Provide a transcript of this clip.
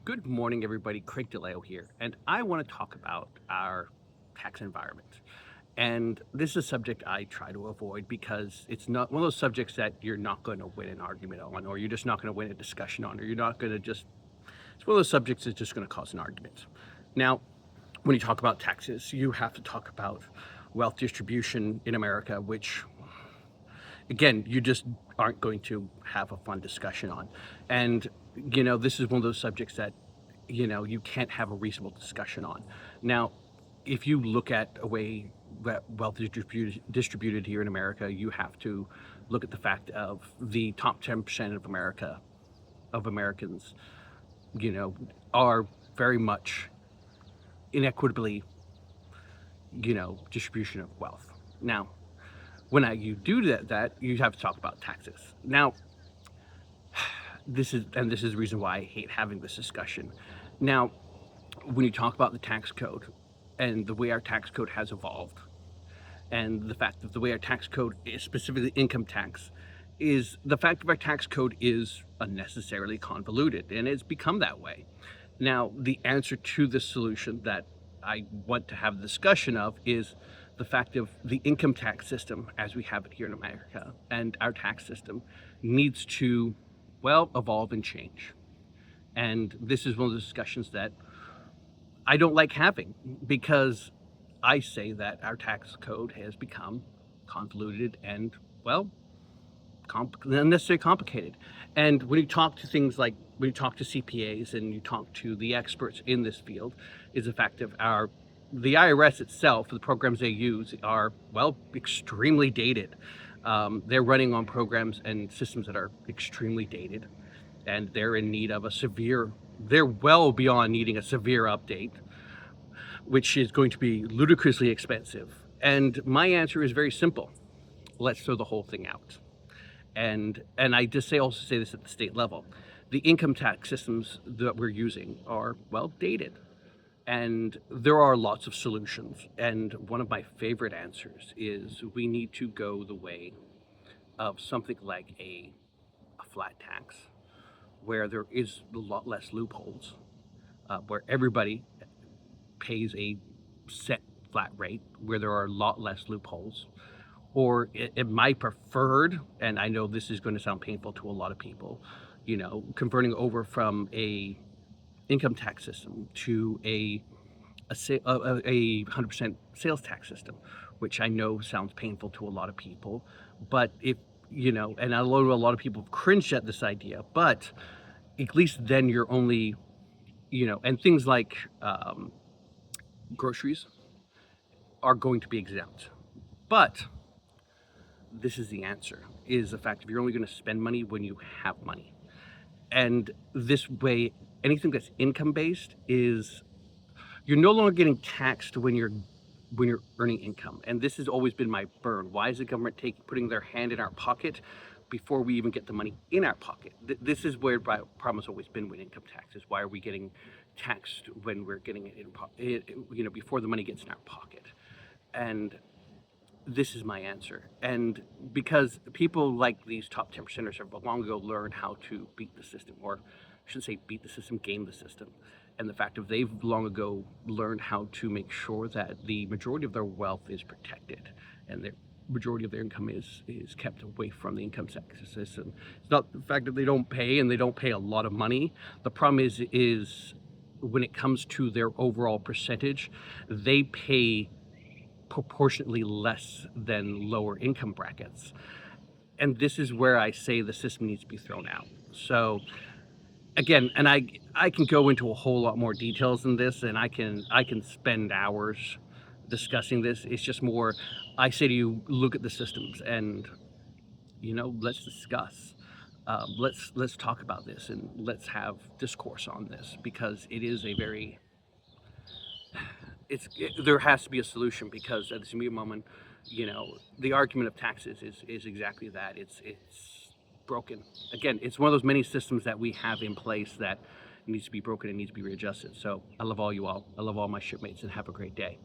Good morning, everybody. Craig DeLeo here, and I want to talk about our tax environment. And this is a subject I try to avoid because it's not one of those subjects that you're not going to win an argument on, or you're just not going to win a discussion on, or you're not going to just, it's one of those subjects that's just going to cause an argument. Now, when you talk about taxes, you have to talk about wealth distribution in America, which again, you just aren't going to have a fun discussion on. And, this is one of those subjects that, you can't have a reasonable discussion on. Now, if you look at a way that wealth is distributed here in America, you have to look at the fact of the top 10% of of Americans, you know, are very much inequitably, distribution of wealth. Now, when you do that, you have to talk about taxes. Now, this is the reason why I hate having this discussion. Now, when you talk about the tax code and the way our tax code has evolved, and the fact that the way our tax code is specifically income tax, is the fact of our tax code is unnecessarily convoluted, and it's become that way. Now, the answer to this solution that I want to have a discussion of is the fact of the income tax system as we have it here in America, and our tax system needs to, well, evolve and change. And this is one of the discussions that I don't like having because I say that our tax code has become convoluted and, well, unnecessarily complicated. And when you talk to things like when you talk to CPAs and you talk to the experts in this field, is the fact of the IRS itself, the programs they use are, well, extremely dated. They're running on programs and systems that are extremely dated, and they're in need of they're well beyond needing a severe update, which is going to be ludicrously expensive. And my answer is very simple. Let's throw the whole thing out. And I just also say this at the state level. The income tax systems that we're using are, well, dated. And there are lots of solutions. And one of my favorite answers is we need to go the way of something like a flat tax, where there is a lot less loopholes, where everybody pays a set flat rate, where there are a lot less loopholes. Or my preferred, and I know this is going to sound painful to a lot of people, converting over from a income tax system to a 100% sales tax system, which I know sounds painful to a lot of people, but and I know a lot of people have cringed at this idea, but at least then you're only, and things like groceries are going to be exempt. But this is the answer, is the fact that you're only going to spend money when you have money. And this way, anything that's income based is you're no longer getting taxed when you're earning income. And this has always been my burn. Why is the government putting their hand in our pocket before we even get the money in our pocket? This is where my problem has always been with income taxes. Why are we getting taxed when we're getting it before the money gets in our pocket? And this is my answer. And because people like these top 10 percenters have long ago learned how to beat the system, or I shouldn't say beat the system, game the system. And the fact of they've long ago learned how to make sure that the majority of their wealth is protected and the majority of their income is kept away from the income tax system. It's not the fact that they don't pay, and they don't pay a lot of money. The problem is when it comes to their overall percentage, they pay proportionately less than lower income brackets. And this is where I say the system needs to be thrown out. So again, and I can go into a whole lot more details in this, and I can spend hours discussing this. It's just more, I say to you, look at the systems and let's discuss. Let's talk about this, and let's have discourse on this, because it is a very there has to be a solution, because at this immediate moment, the argument of taxes is exactly that. It's broken. Again, it's one of those many systems that we have in place that needs to be broken and needs to be readjusted. So I love all you all. I love all my shipmates, and have a great day.